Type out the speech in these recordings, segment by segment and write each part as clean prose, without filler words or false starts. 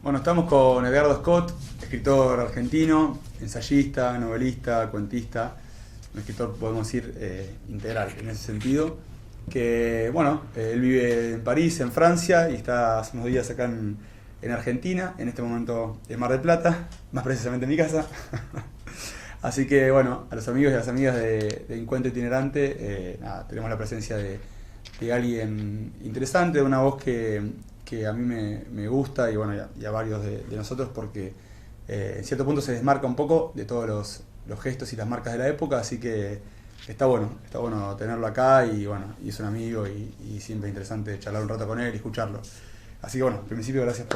Bueno, estamos con Edgardo Scott, escritor argentino, ensayista, novelista, cuentista, un escritor, podemos decir, integral en ese sentido, que, bueno, él vive en París, en Francia, y está hace unos días acá en Argentina, en este momento en Mar del Plata, más precisamente en mi casa. Así que, bueno, a los amigos y a las amigas de Encuentro Itinerante, nada, tenemos la presencia de alguien interesante, de una voz que a mí me gusta y bueno, y a varios de nosotros, porque en cierto punto se desmarca un poco de todos los gestos y las marcas de la época, así que está bueno tenerlo acá y bueno, y es un amigo y siempre interesante charlar un rato con él y escucharlo. Así que bueno, en principio gracias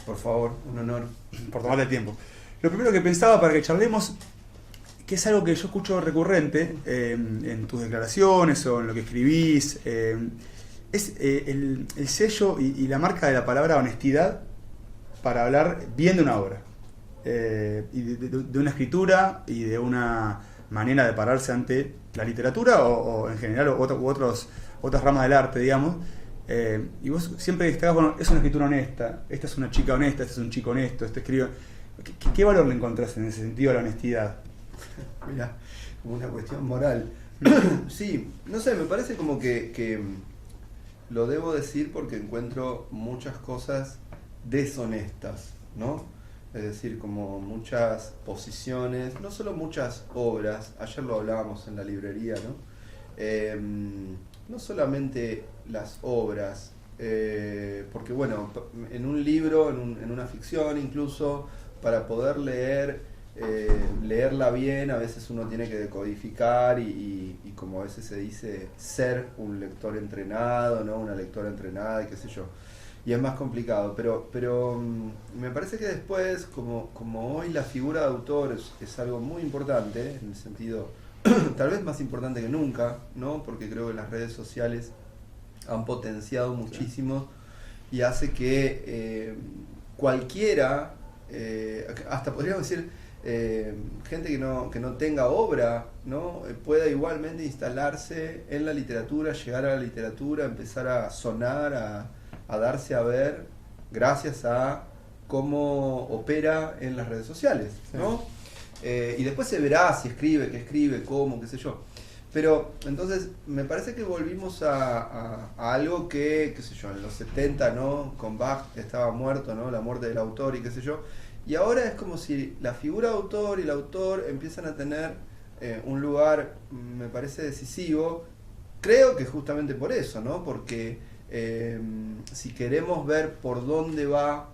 por favor, un honor, por tomarte el tiempo. Lo primero que pensaba para que charlemos, que es algo que yo escucho recurrente en tus declaraciones o en lo que escribís, es el sello y la marca de la palabra honestidad para hablar bien de una obra, y de una escritura y de una manera de pararse ante la literatura o en general otras ramas del arte, digamos. Y vos siempre destacás, bueno, es una escritura honesta, esta es una chica honesta, este es un chico honesto, este escribe. ¿Qué valor le encontrás en ese sentido a la honestidad? Mirá, como una cuestión moral. Sí, no sé, me parece como que lo debo decir porque encuentro muchas cosas deshonestas, ¿no? Es decir, como muchas posiciones, no solo muchas obras, ayer lo hablábamos en la librería, ¿no? No solamente las obras, porque bueno, en un libro, en una ficción incluso, para poder leerla bien, a veces uno tiene que decodificar y como a veces se dice, ser un lector entrenado, ¿no? Una lectora entrenada y qué sé yo. Y es más complicado, pero me parece que después, como hoy la figura de autor es algo muy importante, en el sentido, tal vez más importante que nunca, ¿no? Porque creo que las redes sociales han potenciado muchísimo y hace que cualquiera, hasta podríamos decir, gente que no tenga obra, ¿no? Pueda igualmente instalarse en la literatura, llegar a la literatura, empezar a sonar, a darse a ver gracias a cómo opera en las redes sociales, ¿no? Y después se verá si escribe, qué escribe, cómo, qué sé yo. Pero entonces me parece que volvimos a algo que, qué sé yo, en los 70, ¿no? Con Bach estaba muerto, ¿no? La muerte del autor y qué sé yo. Y ahora es como si la figura de autor y el autor empiezan a tener un lugar, me parece, decisivo. Creo que justamente por eso, ¿no? Porque si queremos ver por dónde va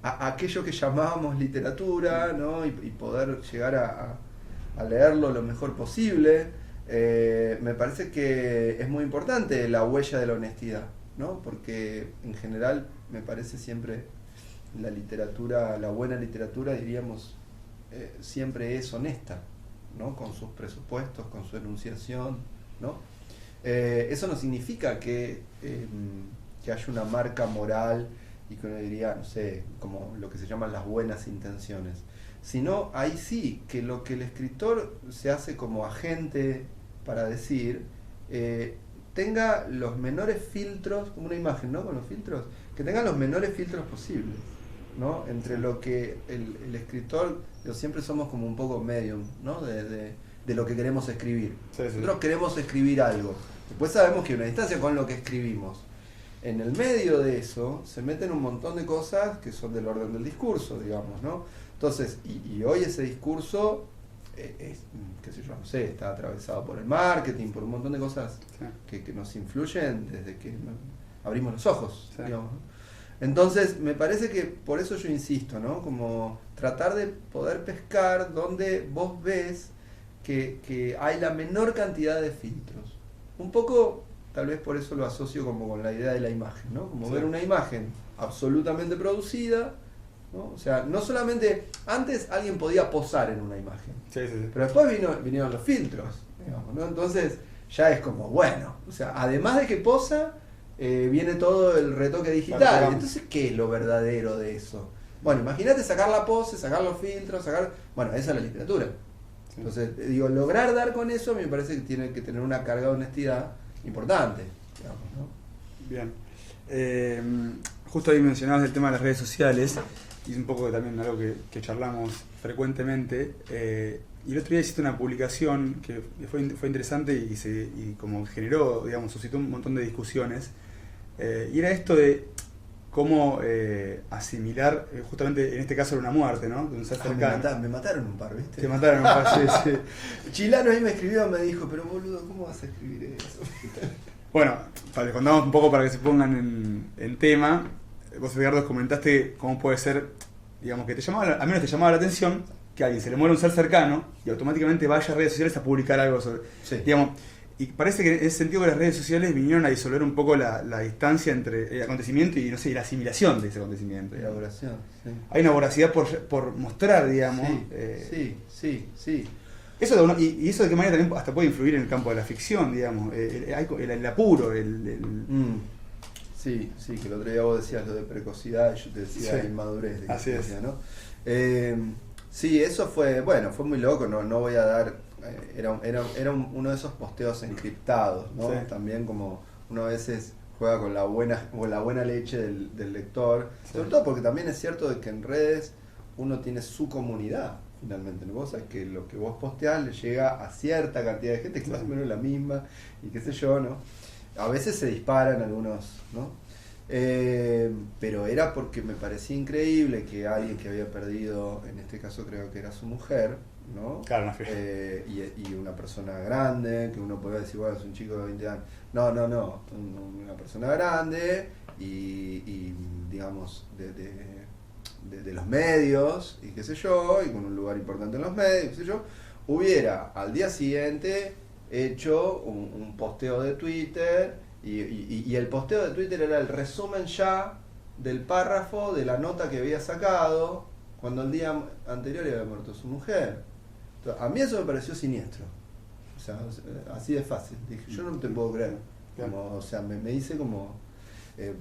aquello que llamábamos literatura, ¿no? Y poder llegar a leerlo lo mejor posible, me parece que es muy importante la huella de la honestidad, ¿no? Porque en general me parece siempre la literatura, la buena literatura, diríamos, siempre es honesta, ¿no? Con sus presupuestos, con su enunciación, ¿no? Eso no significa que haya una marca moral y que uno diría, no sé, como lo que se llaman las buenas intenciones, sino ahí sí, que lo que el escritor se hace como agente para decir, tenga los menores filtros, como una imagen, ¿no? Con los filtros, que tenga los menores filtros posibles, ¿no? Entre lo que el escritor, siempre somos como un poco medium, ¿no? De lo que queremos escribir. Sí. Nosotros queremos escribir algo. Después sabemos que hay una distancia con lo que escribimos. En el medio de eso se meten un montón de cosas que son del orden del discurso, digamos, ¿no? Entonces, y hoy ese discurso qué sé yo, no sé, está atravesado por el marketing, por un montón de cosas que nos influyen desde que abrimos los ojos, digamos, ¿no? Entonces, me parece que por eso yo insisto, ¿no? Como tratar de poder pescar donde vos ves que hay la menor cantidad de filtros. Un poco, tal vez por eso lo asocio como con la idea de la imagen, ¿no? Como ver una imagen absolutamente producida, ¿no? O sea, no solamente, antes alguien podía posar en una imagen, pero después vinieron los filtros, digamos, ¿no? Entonces, ya es como, bueno, o sea, además de que posa, viene todo el retoque digital. Entonces, ¿qué es lo verdadero de eso? Bueno, imagínate sacar la pose, sacar los filtros, bueno, esa es la literatura. Entonces, digo, lograr dar con eso me parece que tiene que tener una carga de honestidad importante, digamos, ¿no? Bien. Justo ahí mencionabas el tema de las redes sociales y es un poco también algo que charlamos frecuentemente, y el otro día hiciste una publicación que fue interesante y como generó, digamos, suscitó un montón de discusiones, y era esto de cómo asimilar, justamente en este caso era una muerte, ¿no? De un ser cercano. Me mataron un par, ¿viste? Te mataron un par, sí. Chilano ahí me escribió, me dijo, pero boludo, ¿cómo vas a escribir eso? Bueno, les contamos un poco para que se pongan en tema. Vos, Edgardo, comentaste cómo puede ser, digamos, que al menos te llamaba la atención que a alguien se le muere un ser cercano y automáticamente vaya a redes sociales a publicar algo sobre... Sí. Digamos, y parece que en ese sentido las redes sociales vinieron a disolver un poco la distancia entre el acontecimiento y, no sé, y la asimilación de ese acontecimiento. La oración, sí. Hay una voracidad por mostrar, digamos. Sí. Eso y eso de qué manera también hasta puede influir en el campo de la ficción, digamos. El apuro, Sí, que el otro día vos decías lo de precocidad y yo te decía inmadurez. Así es. ¿No? Sí, eso fue muy loco, no voy a dar... Era uno de esos posteos encriptados, ¿no? Sí. También como uno a veces juega con la buena leche del lector, sí. Sobre todo porque también es cierto de que en redes uno tiene su comunidad, finalmente, ¿no? Vos sabés que lo que vos posteás le llega a cierta cantidad de gente que más o menos es la misma, y qué sé yo, ¿no? A veces se disparan algunos, ¿no? Pero era porque me parecía increíble que alguien que había perdido, en este caso creo que era su mujer, ¿no? Claro, y una persona grande, que uno podría decir, bueno, es un chico de 20 años. No, una persona grande y digamos, de los medios, y qué sé yo, y con un lugar importante en los medios, qué sé yo, hubiera al día siguiente hecho un posteo de Twitter, y el posteo de Twitter era el resumen ya del párrafo de la nota que había sacado cuando el día anterior había muerto su mujer. Entonces, a mí eso me pareció siniestro, o sea, así de fácil. Dije, yo no te puedo creer, como, o sea, me hice como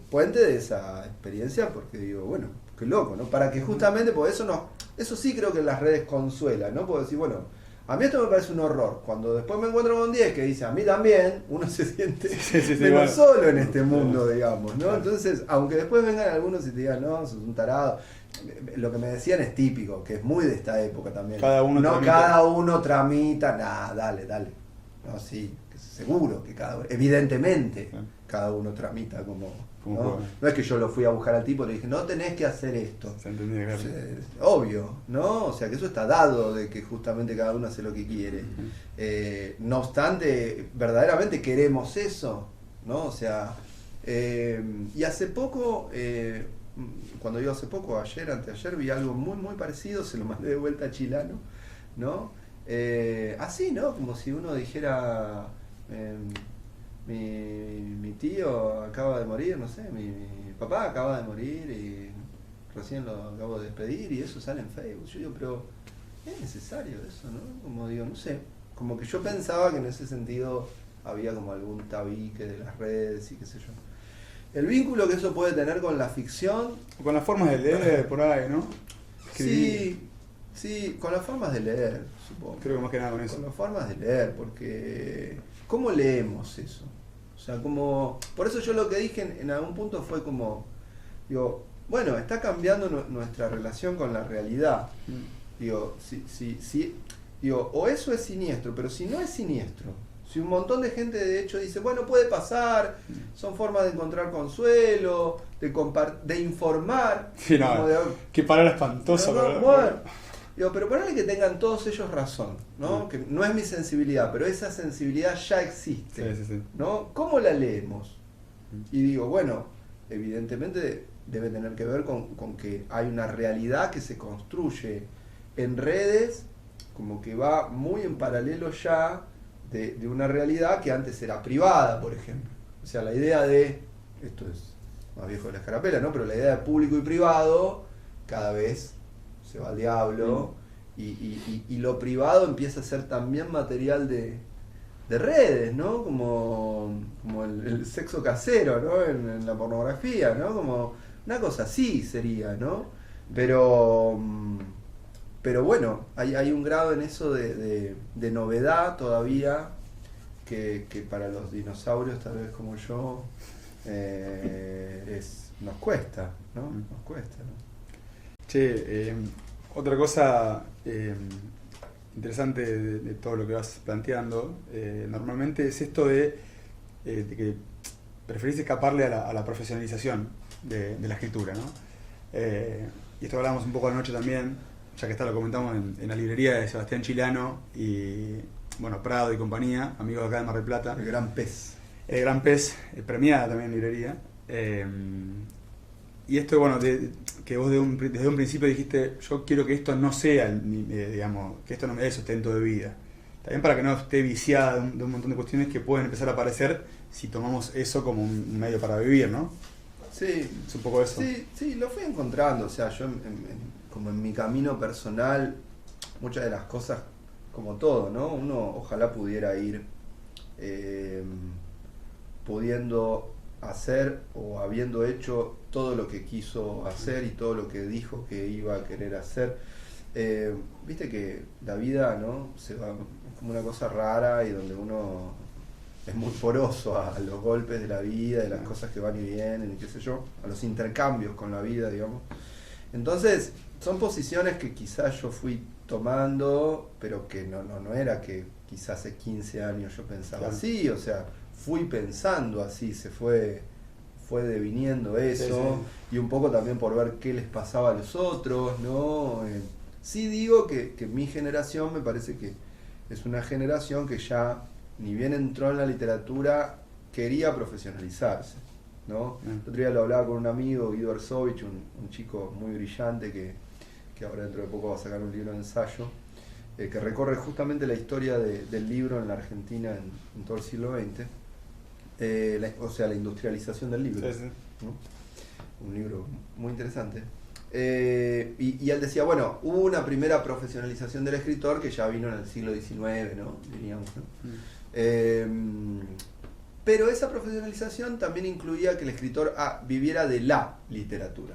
puente de esa experiencia, porque digo, bueno, qué loco, ¿no? Para que justamente, porque eso sí creo que en las redes consuela, ¿no? Puedo decir, bueno, a mí esto me parece un horror. Cuando después me encuentro con 10 que dice, a mí también, uno se siente menos solo en este mundo, digamos, ¿no? Entonces, aunque después vengan algunos y te digan, no, sos un tarado, lo que me decían es típico, que es muy de esta época también. Cada uno tramita, dale. No, sí, seguro que evidentemente, cada uno tramita como... ¿no? No es que yo lo fui a buscar al tipo y le dije, no tenés que hacer esto. Se entendía, claro. Obvio, ¿no? O sea que eso está dado de que justamente cada uno hace lo que quiere. No obstante, verdaderamente queremos eso, ¿no? O sea, y hace poco, cuando digo hace poco, anteayer, vi algo muy parecido, se lo mandé de vuelta a Chilano, ¿no? Así, ¿no? Como si uno dijera... Mi tío acaba de morir, no sé, mi papá acaba de morir y recién lo acabo de despedir y eso sale en Facebook. Yo digo, pero ¿es necesario eso, no? Como digo, no sé, como que yo pensaba que en ese sentido había como algún tabique de las redes y qué sé yo. El vínculo que eso puede tener con la ficción... Con las formas de leer por ahí, ¿no? Sí, con las formas de leer, supongo. Creo que más que nada con eso. Con las formas de leer, porque ¿cómo leemos eso? O sea, como... Por eso yo lo que dije en algún punto fue como... Digo, bueno, está cambiando nuestra relación con la realidad. Digo, digo, o eso es siniestro, pero si no es siniestro, si un montón de gente de hecho dice, bueno, puede pasar, son formas de encontrar consuelo, de informar. Sí, no, qué palabra espantosa. Digo, pero ponele que tengan todos ellos razón, ¿no? Que no es mi sensibilidad, pero esa sensibilidad ya existe, sí. ¿no? ¿Cómo la leemos? Y digo, bueno, evidentemente debe tener que ver con que hay una realidad que se construye en redes, como que va muy en paralelo ya de una realidad que antes era privada, por ejemplo. O sea, la idea de, esto es más viejo de la escarapela, ¿no? Pero la idea de público y privado cada vez se va al diablo, y lo privado empieza a ser también material de redes, ¿no? Como el sexo casero, ¿no? En la pornografía, ¿no? Como una cosa así sería, ¿no? Pero bueno, hay un grado en eso de novedad todavía que para los dinosaurios, tal vez como yo, nos cuesta, ¿no? Nos cuesta, ¿no? Che, otra cosa interesante de todo lo que vas planteando, normalmente es esto de que preferís escaparle a la profesionalización de la escritura, ¿no? Y esto hablamos un poco anoche también, ya que lo comentamos en la librería de Sebastián Chilano y bueno, Prado y compañía, amigos de acá de Mar del Plata. El Gran Pez. El Gran Pez, premiada también en librería. Y esto, bueno, que vos desde un principio dijiste, yo quiero que esto no sea, digamos, que esto no me dé sustento de vida. También para que no esté viciada de un montón de cuestiones que pueden empezar a aparecer si tomamos eso como un medio para vivir, ¿no? Sí. Es un poco eso. Sí, lo fui encontrando. O sea, yo como en mi camino personal, muchas de las cosas, como todo, ¿no? Uno ojalá pudiera ir pudiendo hacer o habiendo hecho todo lo que quiso hacer y todo lo que dijo que iba a querer hacer. Viste que la vida, ¿no? Es como una cosa rara y donde uno es muy poroso a los golpes de la vida, de las cosas que van y vienen, y qué sé yo, a los intercambios con la vida, digamos. Entonces, son posiciones que quizás yo fui tomando, pero que no era que quizás hace 15 años yo pensaba así, o sea, fui pensando así, se fue deviniendo eso, sí. Y un poco también por ver qué les pasaba a los otros, ¿no? Sí digo que mi generación me parece que es una generación que ya, ni bien entró en la literatura, quería profesionalizarse, ¿no? El otro día lo hablaba con un amigo, Guido Arsovich, un chico muy brillante que ahora dentro de poco va a sacar un libro de ensayo, que recorre justamente la historia del libro en la Argentina en todo el siglo XX. O sea, la industrialización del libro, sí. ¿No? Un libro muy interesante. Y él decía, bueno, hubo una primera profesionalización del escritor que ya vino en el siglo XIX, ¿no? Diríamos, ¿no? Pero esa profesionalización también incluía que el escritor viviera de la literatura.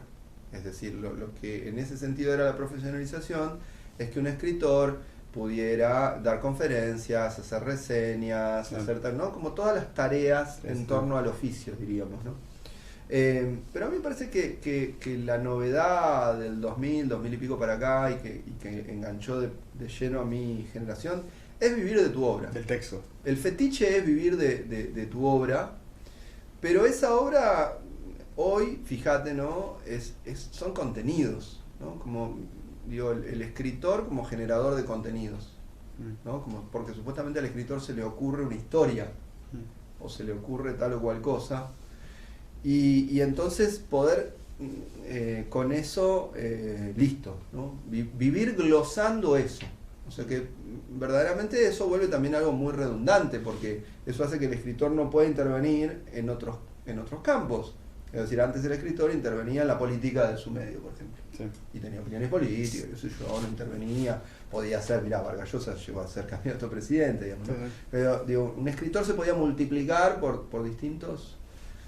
Es decir, lo que en ese sentido era la profesionalización es que un escritor pudiera dar conferencias, hacer reseñas, hacer tal, ¿no? Como todas las tareas en torno al oficio, diríamos, ¿no? Pero a mí me parece que la novedad del 2000 y pico para acá y que enganchó de lleno a mi generación es vivir de tu obra. Del texto. El fetiche es vivir de tu obra, pero esa obra hoy, fíjate, ¿no? Son contenidos, ¿no? Como digo, el escritor como generador de contenidos, ¿no? Porque supuestamente al escritor se le ocurre una historia o se le ocurre tal o cual cosa y entonces poder con eso listo, ¿no? Vivir glosando eso, o sea que verdaderamente eso vuelve también algo muy redundante porque eso hace que el escritor no pueda intervenir en otros campos. Es decir, antes el escritor intervenía en la política de su medio, por ejemplo. Sí. Y tenía opiniones políticas, yo no intervenía, podía ser, mirá, Vargas Llosa llegó a ser candidato a presidente, digamos, ¿no? Pero digo, un escritor se podía multiplicar por distintos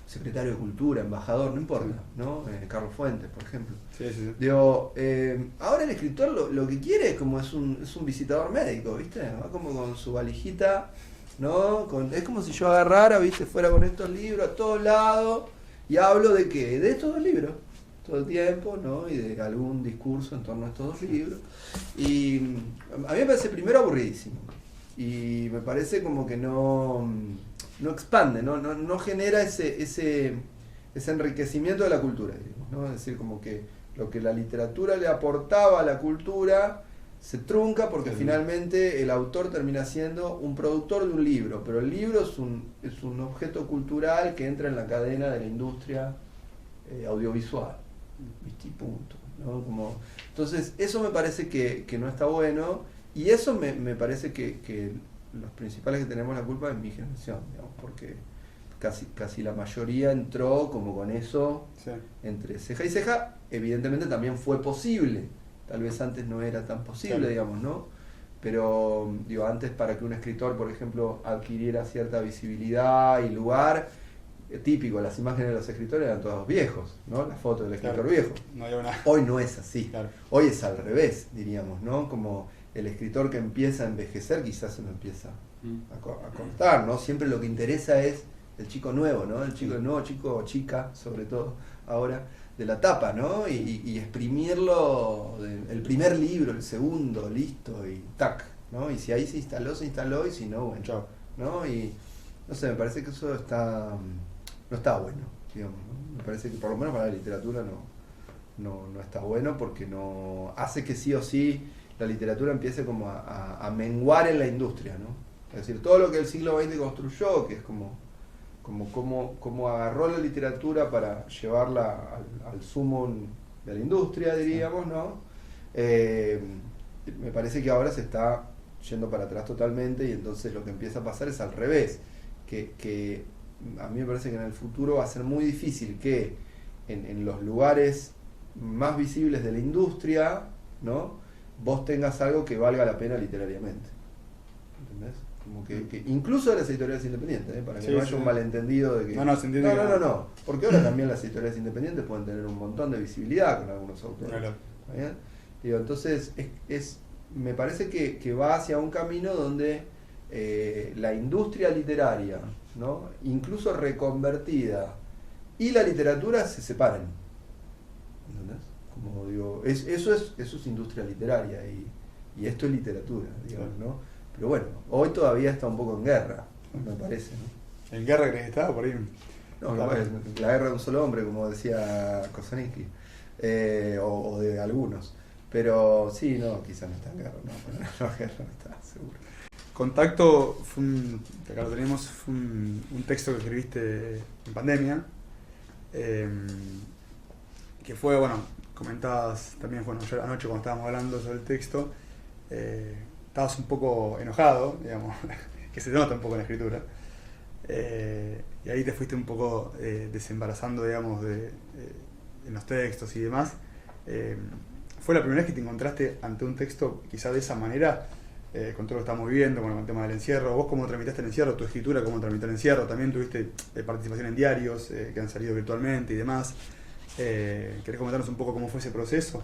secretarios de cultura, embajador, no importa, ¿no? Carlos Fuentes, por ejemplo. Sí. Digo, ahora el escritor lo que quiere es como es un visitador médico, ¿viste? Va como con su valijita, ¿no? Es como si yo agarrara, ¿viste? Fuera con estos libros a todos lados. Y hablo de qué, de estos dos libros, todo el tiempo, ¿no? Y de algún discurso en torno a estos dos libros. Y a mí me parece primero aburridísimo. Y me parece como que no expande, no genera ese enriquecimiento de la cultura, digamos, ¿no? Es decir, como que lo que la literatura le aportaba a la cultura se trunca porque finalmente el autor termina siendo un productor de un libro, pero el libro es un objeto cultural que entra en la cadena de la industria audiovisual, ¿viste? Y punto, ¿no? Entonces eso me parece que no está bueno y eso me parece que los principales que tenemos la culpa es mi generación, digamos, porque casi la mayoría entró como con eso entre ceja y ceja. Evidentemente también fue posible. Tal vez antes no era tan posible, digamos, ¿no? Pero, digo, antes para que un escritor, por ejemplo, adquiriera cierta visibilidad y lugar, típico, las imágenes de los escritores eran todos viejos, ¿no? La foto del escritor viejo. No hay una... Hoy no es así. Hoy es al revés, diríamos, ¿no? Como el escritor que empieza a envejecer quizás se lo empieza a cortar, ¿no? Siempre lo que interesa es el chico nuevo, ¿no? El nuevo chico o chica, sobre todo ahora, de la tapa, ¿no? Y exprimirlo, el primer libro, el segundo, listo, y tac, ¿no? Y si ahí se instaló, y si no, bueno, Chao. ¿no? Y no sé, me parece que eso no está bueno, digamos, ¿no? Me parece que por lo menos para la literatura no está bueno, porque no hace que sí o sí la literatura empiece como a menguar en la industria, ¿no? Es decir, todo lo que el siglo XX construyó, que es como agarró la literatura para llevarla al sumum de la industria, diríamos, ¿no? Me parece que ahora se está yendo para atrás totalmente, y entonces lo que empieza a pasar es al revés, que a mí me parece que en el futuro va a ser muy difícil que en los lugares más visibles de la industria, ¿no?, vos tengas algo que valga la pena literariamente. ¿Entendés? Como que incluso de las editoriales independientes, para que no haya un malentendido de que... No, se entiende. No, porque ahora también las editoriales independientes pueden tener un montón de visibilidad con algunos autores. Claro. ¿Está bien? Digo, entonces me parece que va hacia un camino donde la industria literaria, ¿no?, incluso reconvertida, y la literatura se separen. ¿Entendés? Como digo, eso es industria literaria, y esto es literatura, digamos, ¿no? Pero bueno, hoy todavía está un poco en guerra, me parece, ¿no? ¿En guerra crees que estaba por ahí? No, la guerra de un solo hombre, como decía Kosaninski, o de algunos. Pero sí, no, quizás no está en guerra, no, la guerra no está, seguro. Contacto, acá lo tenemos, fue un texto que escribiste en pandemia, que fue, bueno, comentabas también, bueno, yo anoche cuando estábamos hablando sobre el texto, estabas un poco enojado, digamos, que se nota un poco en la escritura, y ahí te fuiste un poco desembarazando, digamos, en los textos y demás. ¿Fue la primera vez que te encontraste ante un texto quizá de esa manera, con todo lo que estamos viviendo, con el tema del encierro? ¿Vos cómo tramitaste el encierro? ¿Tu escritura cómo tramitó el encierro? También tuviste participación en diarios que han salido virtualmente y demás. ¿Querés comentarnos un poco cómo fue ese proceso?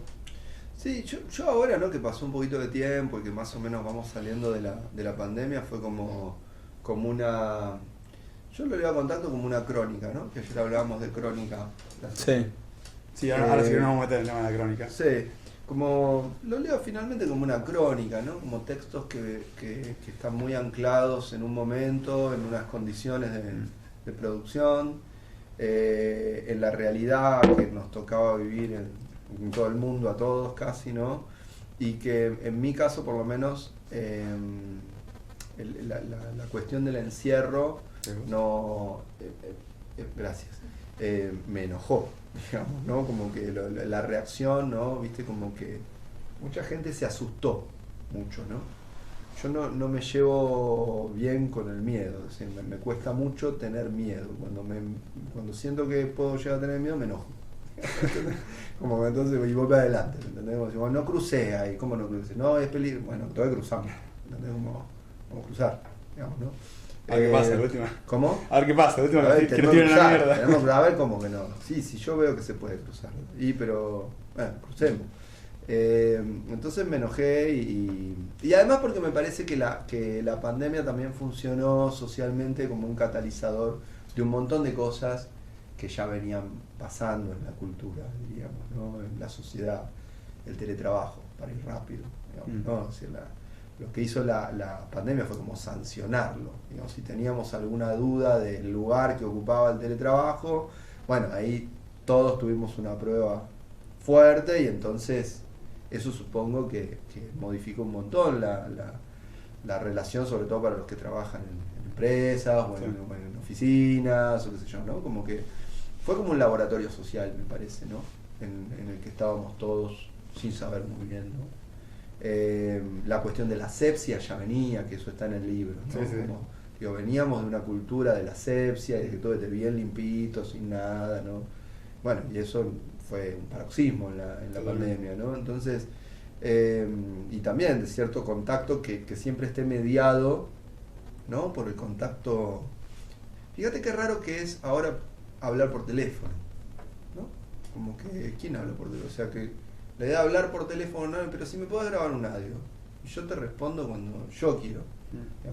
Sí, yo ahora, ¿no?, que pasó un poquito de tiempo y que más o menos vamos saliendo de la pandemia, fue como una... Yo lo leo a Contacto como una crónica, ¿no? Que ayer hablábamos de crónica. Sí, ahora sí que nos vamos a meter en el tema de la crónica. Sí, como lo leo finalmente como una crónica, ¿no? Como textos que están muy anclados en un momento, en unas condiciones de producción, en la realidad que nos tocaba vivir en todo el mundo, a todos casi, ¿no? Y que en mi caso, por lo menos, la cuestión del encierro gracias, me enojó, digamos, ¿no? Como que la reacción, ¿no? Viste, como que mucha gente se asustó mucho, ¿no? Yo no me llevo bien con el miedo, es decir, me cuesta mucho tener miedo. Cuando siento que puedo llegar a tener miedo, me enojo. Como que entonces, y voy para adelante, ¿entendés? Como, bueno, no crucé ahí, ¿cómo no crucé? No, es peligro, bueno, todavía cruzamos, ¿entendés? Vamos a cruzar, digamos, ¿no? A ver qué pasa, la última. ¿Cómo? A ver qué pasa, la última, A ver, que nos tienen la mierda. A ver cómo que no. Sí, yo veo que se puede cruzar. Pero, bueno, crucemos. Entonces me enojé y además porque me parece que la pandemia también funcionó socialmente como un catalizador de un montón de cosas que ya venían pasando en la cultura, diríamos, ¿no? En la sociedad, el teletrabajo, para ir rápido, digamos, ¿no? O sea, lo que hizo la pandemia fue como sancionarlo, digamos. Si teníamos alguna duda del lugar que ocupaba el teletrabajo, bueno, ahí todos tuvimos una prueba fuerte, y entonces eso supongo que modificó un montón la relación, sobre todo para los que trabajan en empresas o en oficinas o qué sé yo, ¿no? Como que fue como un laboratorio social, me parece, ¿no? En el que estábamos todos sin saber muy bien, ¿no? La cuestión de la asepsia ya venía, que eso está en el libro, ¿no? Sí. Como, digo, veníamos de una cultura de la asepsia y de que todo esté bien limpito, sin nada, ¿no? Bueno, y eso fue un paroxismo en la pandemia, ¿no? Entonces, y también de cierto contacto que siempre esté mediado, ¿no? Por el contacto. Fíjate qué raro que es ahora hablar por teléfono, ¿no? Como que, ¿quién habla por teléfono? O sea, que la idea de hablar por teléfono, no, pero si me puedes grabar un audio, y yo te respondo cuando yo quiero.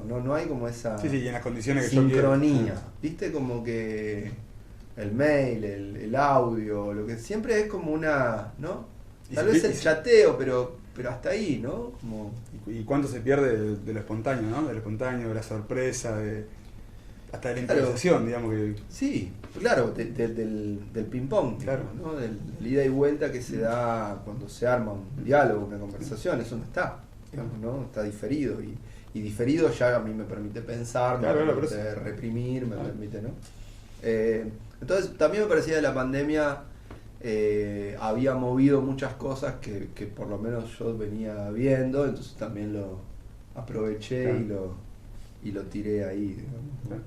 No hay como esa Sí, y en las condiciones que sincronía, yo quiero. ¿viste? Como que el mail, el audio, lo que siempre es como una, ¿no? Y Tal se vez pi- el y se- chateo, pero hasta ahí, ¿no? Como, ¿Y cuánto se pierde de lo espontáneo, ¿no? De lo espontáneo, de la sorpresa, hasta de la claro, improvisación, digamos que... sí, claro, del ping-pong, Claro. digamos, ¿no? Del ida y vuelta que se da cuando se arma un diálogo, una conversación, eso no está, digamos, ¿no? Está diferido y diferido ya a mí me permite pensar, Claro, me claro, por permite reprimir, me Ah. permite, ¿no? Entonces también me parecía que la pandemia había movido muchas cosas que por lo menos yo venía viendo, entonces también lo aproveché Claro. y lo tiré ahí, digamos, ¿no? Claro.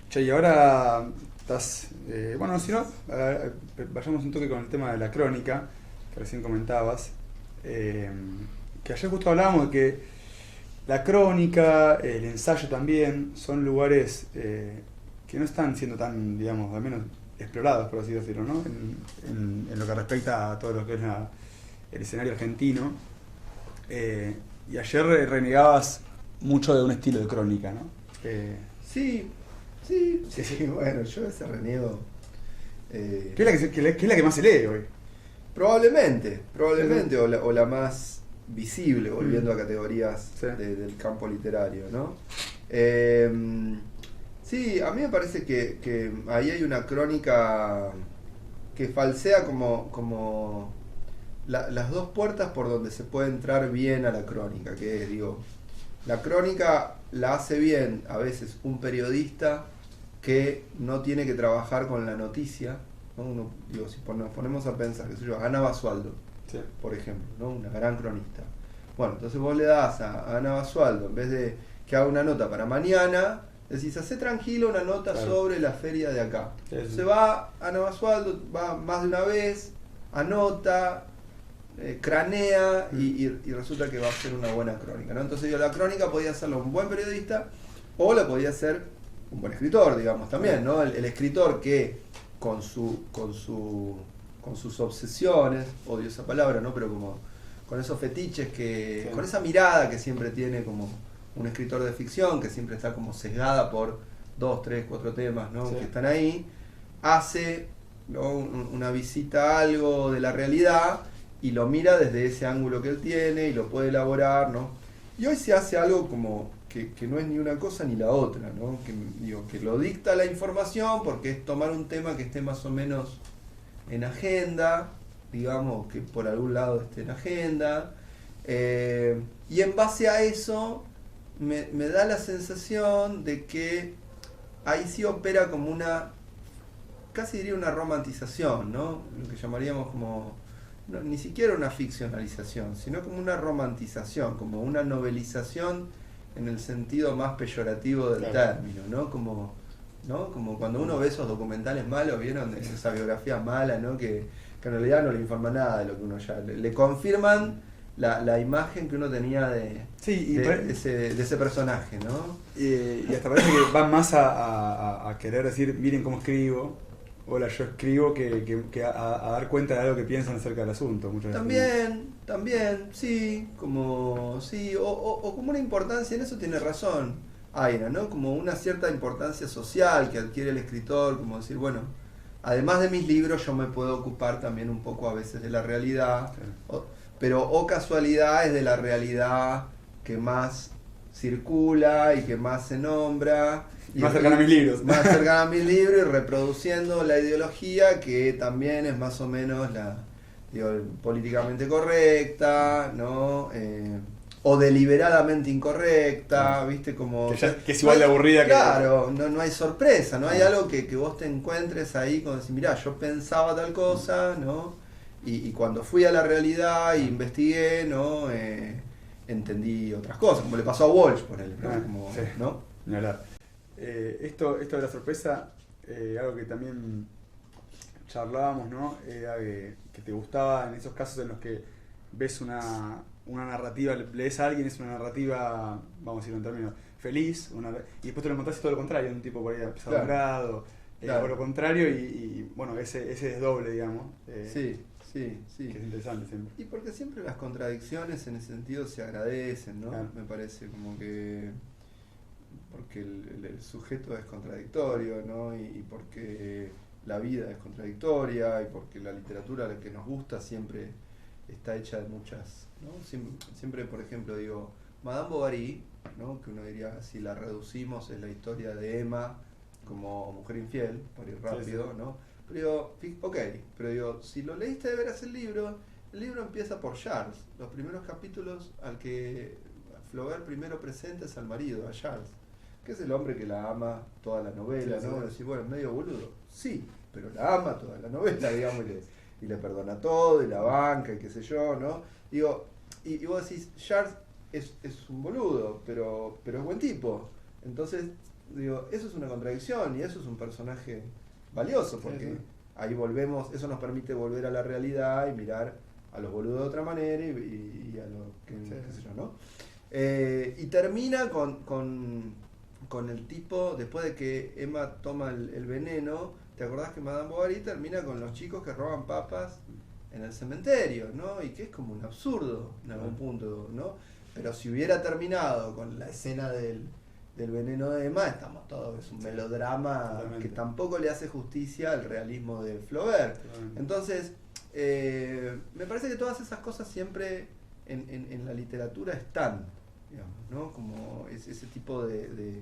Che, y ahora estás... bueno, si no, vayamos un toque con el tema de la crónica, que recién comentabas. Que ayer justo hablábamos de que la crónica, el ensayo también, son lugares que no están siendo tan, digamos, al menos explorados, por así decirlo, ¿no? En lo que respecta a todo lo que es el escenario argentino. Y ayer renegabas mucho de un estilo de crónica, ¿no? Sí, bueno, yo ese reniego. ¿Qué es la que es la que más se lee hoy? Probablemente, o la más visible, volviendo a categorías Sí. del campo literario, ¿no? Sí, a mí me parece que ahí hay una crónica que falsea como las dos puertas por donde se puede entrar bien a la crónica, que es, digo, la crónica la hace bien a veces un periodista que no tiene que trabajar con la noticia, ¿no? Digo, si nos ponemos a pensar, qué sé yo, Ana Basualdo, Sí. por ejemplo, ¿no? Una gran cronista. Bueno, entonces vos le das a Ana Basualdo, en vez de que haga una nota para mañana, decís, hacé tranquilo una nota Claro. sobre la feria de acá. Sí, sí. Se va Ana Basualdo, va más de una vez, anota, cranea y resulta que va a ser una buena crónica, ¿no? Entonces la crónica podía hacerlo un buen periodista o la podía hacer un buen escritor, digamos, también, ¿no? El escritor que con sus obsesiones, odio esa palabra, ¿no? Pero como con esos fetiches Sí. con esa mirada que siempre tiene como un escritor de ficción, que siempre está como sesgada por 2, 3, 4 temas, ¿no? Sí. Que están ahí, hace, ¿no? Una visita a algo de la realidad y lo mira desde ese ángulo que él tiene y lo puede elaborar, ¿no? Y hoy se hace algo como que no es ni una cosa ni la otra, ¿no? Que lo dicta la información porque es tomar un tema que esté más o menos en agenda, digamos, que por algún lado esté en agenda, y en base a eso me da la sensación de que ahí sí opera como una, casi diría una romantización, ¿no? Lo que llamaríamos como, no, ni siquiera una ficcionalización, sino como una romantización, como una novelización en el sentido más peyorativo del Claro. término, ¿no? Como cuando uno ve esos documentales malos, ¿vieron? De esa biografía mala, ¿no? Que en realidad no le informa nada de lo que uno ya... Le confirman la imagen que uno tenía Sí, de ese personaje, ¿no? y hasta parece que van más a querer decir, miren cómo escribo, hola, yo escribo, que a dar cuenta de algo que piensan acerca del asunto. Muchas veces. También, sí, como sí, o como una importancia, en eso tiene razón Aina, ¿no? Como una cierta importancia social que adquiere el escritor, como decir, bueno, además de mis libros yo me puedo ocupar también un poco a veces de la realidad, Claro. pero casualidad es de la realidad que más circula y que más se nombra. Más cercana a mis libros. Más cercana a mis libros y reproduciendo la ideología que también es más o menos políticamente correcta, ¿no? O deliberadamente incorrecta, ¿viste? Como Que es igual de aburrida. Claro, no hay sorpresa, no hay No. algo que vos te encuentres ahí con decir, mirá, yo pensaba tal cosa, ¿no? Y cuando fui a la realidad e investigué, ¿no? Entendí otras cosas, como le pasó a Walsh, ponele, ¿no? Como, Sí. ¿no? Ni hablar. Esto de la sorpresa, algo que también charlábamos, ¿no? Era que te gustaba en esos casos en los que ves una narrativa, lees a alguien, es una narrativa, vamos a decirlo en términos, feliz, y después te lo encontrás y todo lo contrario, un tipo por ahí apesadumbrado, Claro. por lo contrario, y bueno, ese desdoble, digamos, Sí. que es interesante siempre. Y porque siempre las contradicciones en ese sentido se agradecen, ¿no? Claro. Me parece como que porque el sujeto es contradictorio, ¿no? Y porque la vida es contradictoria y porque la literatura, la que nos gusta, siempre está hecha de muchas, ¿no? Siempre, por ejemplo, digo, Madame Bovary, ¿no? Que uno diría, si la reducimos, es la historia de Emma como mujer infiel, para ir rápido, sí. ¿No? Pero digo, ok, pero digo, si lo leíste de veras el libro empieza por Charles. Los primeros capítulos al que Flaubert primero presenta es al marido, a Charles, que es el hombre que la ama toda la novela, sí, ¿no? Sí. Decir, bueno, es medio boludo. Sí, pero la ama toda la novela, digamos, y le perdona todo, y la banca, y qué sé yo, ¿no? Digo, y vos decís, Charles es un boludo, pero es buen tipo. Entonces, digo, eso es una contradicción, y eso es un personaje valioso, porque sí. Ahí volvemos, eso nos permite volver a la realidad y mirar a los boludos de otra manera y a lo que, sí. Qué sé yo, ¿no? Y termina con el tipo, después de que Emma toma el veneno, ¿te acordás que Madame Bovary termina con los chicos que roban papas en el cementerio, ¿no? Y que es como un absurdo en algún punto, ¿no? Pero si hubiera terminado con la escena del veneno de Emma, estamos todos, es un melodrama. Totalmente. Que tampoco le hace justicia al realismo de Flaubert. Totalmente. Entonces, me parece que todas esas cosas siempre en la literatura están, digamos, ¿no? Como ese tipo de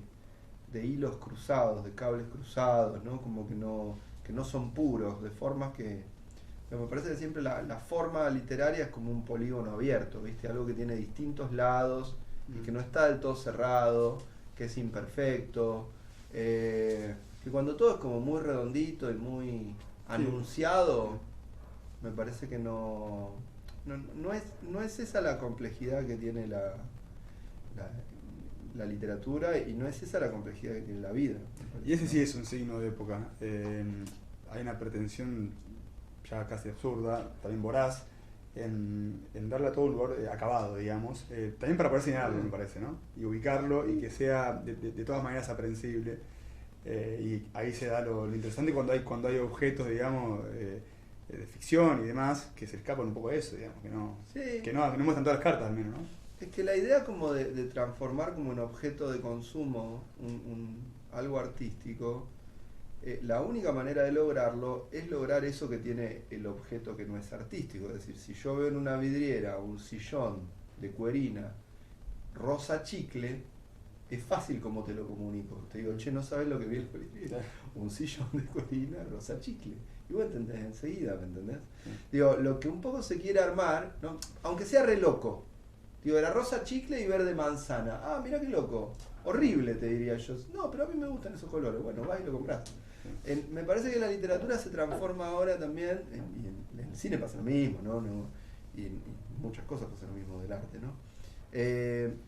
hilos cruzados, de cables cruzados, ¿no? Como que no son puros, de formas que me parece que siempre la forma literaria es como un polígono abierto, ¿viste? Algo que tiene distintos lados y que no está del todo cerrado, que es imperfecto, que cuando todo es como muy redondito y muy anunciado, me parece que no es esa la complejidad que tiene la literatura, y no es esa la complejidad que tiene la vida. Y ese sí es un signo de época. Hay una pretensión ya casi absurda, también voraz, en darle a todo un lugar acabado, digamos, también para poder señalarlo, me parece, ¿no? Y ubicarlo y que sea de todas maneras aprensible. Y ahí se da lo interesante cuando hay objetos, digamos, de ficción y demás, que se escapan un poco de eso, digamos, que no muestran todas las cartas al menos, ¿no? Es que la idea como de transformar como un objeto de consumo algo artístico, la única manera de lograrlo es lograr eso que tiene el objeto que no es artístico. Es decir, si yo veo en una vidriera un sillón de cuerina rosa chicle, es fácil como te lo comunico. Te digo, che, no sabes lo que vi en la vidriera. Un sillón de cuerina rosa chicle. Y vos entendés enseguida, ¿me entendés? Digo, lo que un poco se quiere armar, ¿no? Aunque sea re loco. Digo, era rosa chicle y verde manzana. Ah, mirá qué loco. Horrible, te diría yo. No, pero a mí me gustan esos colores. Bueno, vas y lo compras. Me parece que la literatura se transforma ahora también, y en el cine pasa lo mismo, ¿no? Y en muchas cosas pasa lo mismo del arte, ¿no?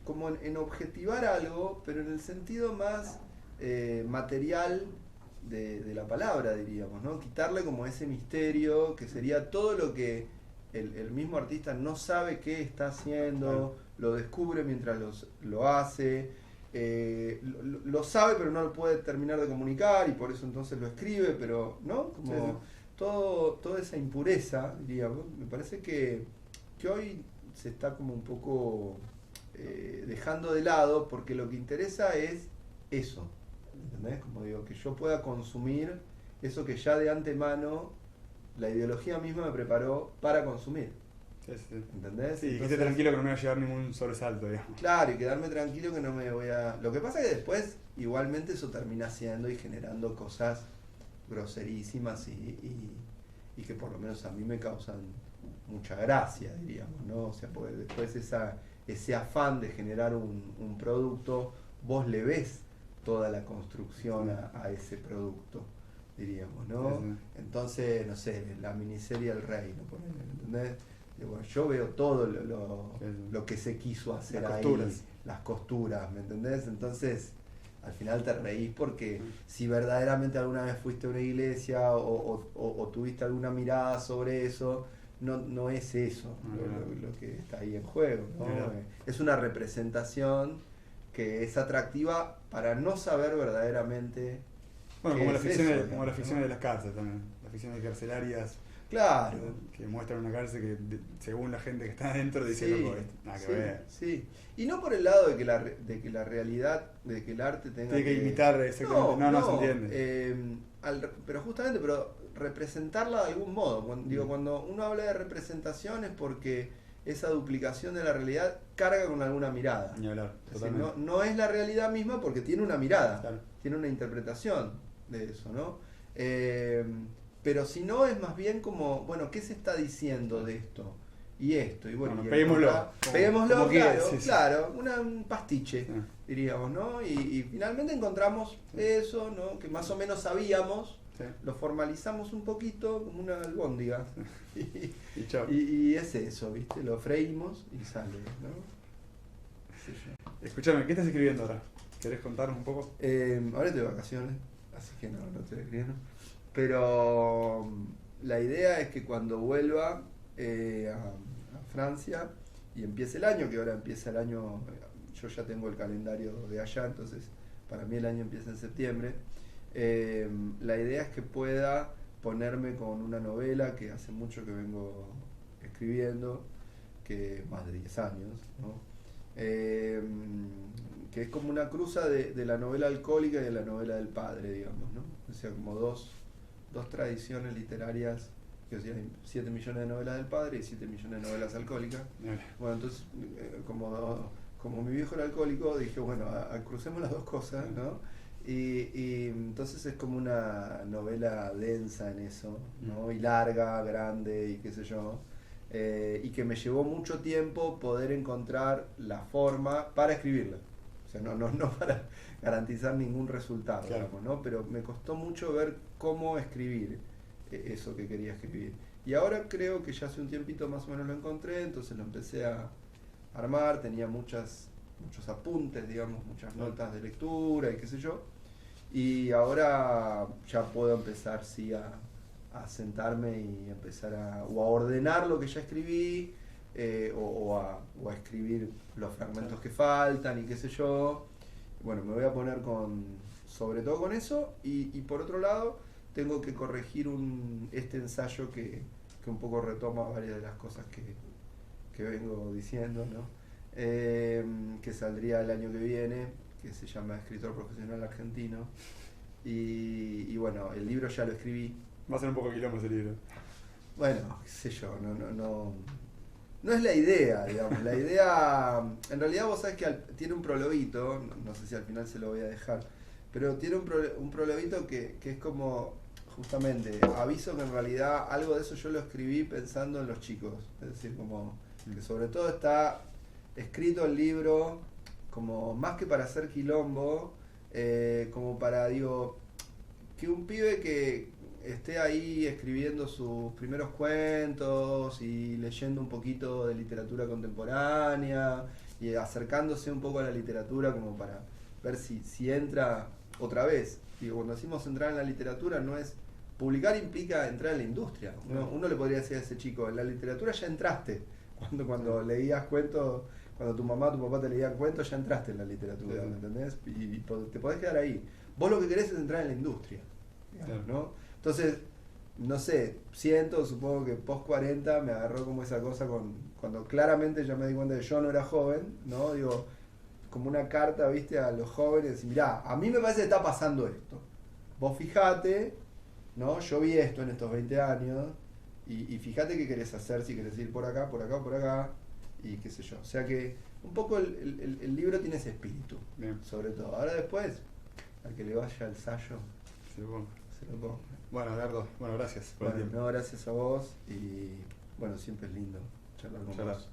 Como en objetivar algo, pero en el sentido más material de la palabra, diríamos, ¿no? Quitarle como ese misterio que sería todo lo que el mismo artista no sabe qué está haciendo, lo descubre mientras lo hace, lo sabe pero no lo puede terminar de comunicar y por eso entonces lo escribe, pero ¿no? Como toda esa impureza, diríamos, me parece que hoy se está como un poco dejando de lado, porque lo que interesa es eso, ¿entendés? Como digo, que yo pueda consumir eso que ya de antemano la ideología misma me preparó para consumir. ¿Entendés? Sí, entonces, quede tranquilo que no me va a llevar ningún sobresalto, digamos. Claro, y quedarme tranquilo que no me voy a... Lo que pasa es que después, igualmente, eso termina haciendo y generando cosas groserísimas y que por lo menos a mí me causan mucha gracia, diríamos, ¿no? O sea, porque después ese afán de generar un producto, vos le ves toda la construcción a ese producto, diríamos, ¿no? Sí. Entonces, no sé, la miniserie El Rey, ¿no? ¿Entendés? Bueno, yo veo todo lo que se quiso hacer las costuras, ¿me entendés? Entonces, al final te reís porque si verdaderamente alguna vez fuiste a una iglesia o tuviste alguna mirada sobre eso, no es eso lo que está ahí en juego, ¿no? Es una representación que es atractiva para no saber verdaderamente. Bueno, como las ficciones de las cárceles también, las ficciones carcelarias. Claro. Que muestran una cárcel que, según la gente que está adentro, dice, Sí, loco, nada que sí, ver. sí. Y no por el lado de que la realidad, de que el arte tenga Tiene que imitar exactamente. No se entiende. pero justamente, pero representarla de algún modo. Cuando uno habla de representación es porque esa duplicación de la realidad carga con alguna mirada. Ni hablar, Es decir, totalmente. no es la realidad misma porque tiene una mirada, Claro. tiene una interpretación de eso, ¿no? Pero si no, es más bien como, bueno, ¿qué se está diciendo de esto? Y esto, y bueno, Bueno, y peguémoslo. peguémoslo, Como claro, que, sí. claro, un pastiche, Sí. diríamos, ¿no? Y finalmente encontramos eso, ¿no? Que más o menos sabíamos, Sí. lo formalizamos un poquito como una albóndiga. Y chao. Y es eso, ¿viste? Lo freímos y sale, ¿no? Sí, Escúchame, ¿qué estás escribiendo ahora? ¿Querés contarnos un poco? ahora estoy de vacaciones, así que no estoy escribiendo. Pero la idea es que cuando vuelva a Francia y empiece el año, que ahora empieza el año, yo ya tengo el calendario de allá, entonces para mí el año empieza en septiembre. La idea es que pueda ponerme con una novela que hace mucho que vengo escribiendo, que más de 10 años, ¿no? Que es como una cruza de la novela alcohólica y de la novela del padre, digamos, ¿no? O sea, como dos tradiciones literarias, que hay 7 millones de novelas del padre y 7 millones de novelas alcohólicas. Bueno, entonces, como mi viejo era alcohólico, dije, bueno, crucemos las dos cosas, ¿no? Y entonces es como una novela densa en eso, ¿no? Y larga, grande y qué sé yo. Y que me llevó mucho tiempo poder encontrar la forma para escribirla. O sea, no para garantizar ningún resultado, claro, digamos, ¿no? Pero me costó mucho ver cómo escribir eso que quería escribir. Y ahora creo que ya hace un tiempito más o menos lo encontré, entonces lo empecé a armar, tenía muchos apuntes, digamos, muchas notas de lectura y qué sé yo. Y ahora ya puedo empezar, sí, a sentarme y empezar a ordenar lo que ya escribí, o a escribir los fragmentos que faltan y qué sé yo. Bueno, me voy a poner sobre todo con eso, y por otro lado tengo que corregir este ensayo que un poco retoma varias de las cosas que vengo diciendo, ¿no? Que saldría el año que viene, que se llama Escritor Profesional Argentino. Y bueno, el libro ya lo escribí. Va a ser un poco quilombo ese libro. Bueno, qué sé yo, no es la idea, digamos. La idea, en realidad vos sabés que tiene un prologuito, no sé si al final se lo voy a dejar, pero tiene un prologuito que es como, justamente, aviso que en realidad algo de eso yo lo escribí pensando en los chicos. Es decir, como que sobre todo está escrito el libro como más que para hacer quilombo, como para, digo, que un pibe que esté ahí escribiendo sus primeros cuentos y leyendo un poquito de literatura contemporánea y acercándose un poco a la literatura como para ver si entra otra vez. Digo, cuando decimos entrar en la literatura, no es... Publicar implica entrar en la industria. Uno le podría decir a ese chico, en la literatura ya entraste. Cuando leías cuentos, cuando tu mamá, tu papá te leían cuentos, ya entraste en la literatura, ¿me entendés? Y te podés quedar ahí. Vos lo que querés es entrar en la industria, digamos, ¿no? Entonces, no sé, supongo que post 40 me agarró como esa cosa cuando claramente ya me di cuenta que yo no era joven, ¿no? Digo, como una carta, viste, a los jóvenes, y mirá, a mí me parece que está pasando esto. Vos fijate, ¿no? Yo vi esto en estos 20 años, y fíjate qué querés hacer, si querés ir por acá, por acá, por acá, y qué sé yo. O sea que un poco el libro tiene ese espíritu, bien, sobre todo. Ahora después, al que le vaya el sallo, se lo pongo. se lo pongo. Bueno, Edgardo, gracias por el Bueno, tiempo. no, gracias a vos, y bueno, siempre es lindo charlar con vos.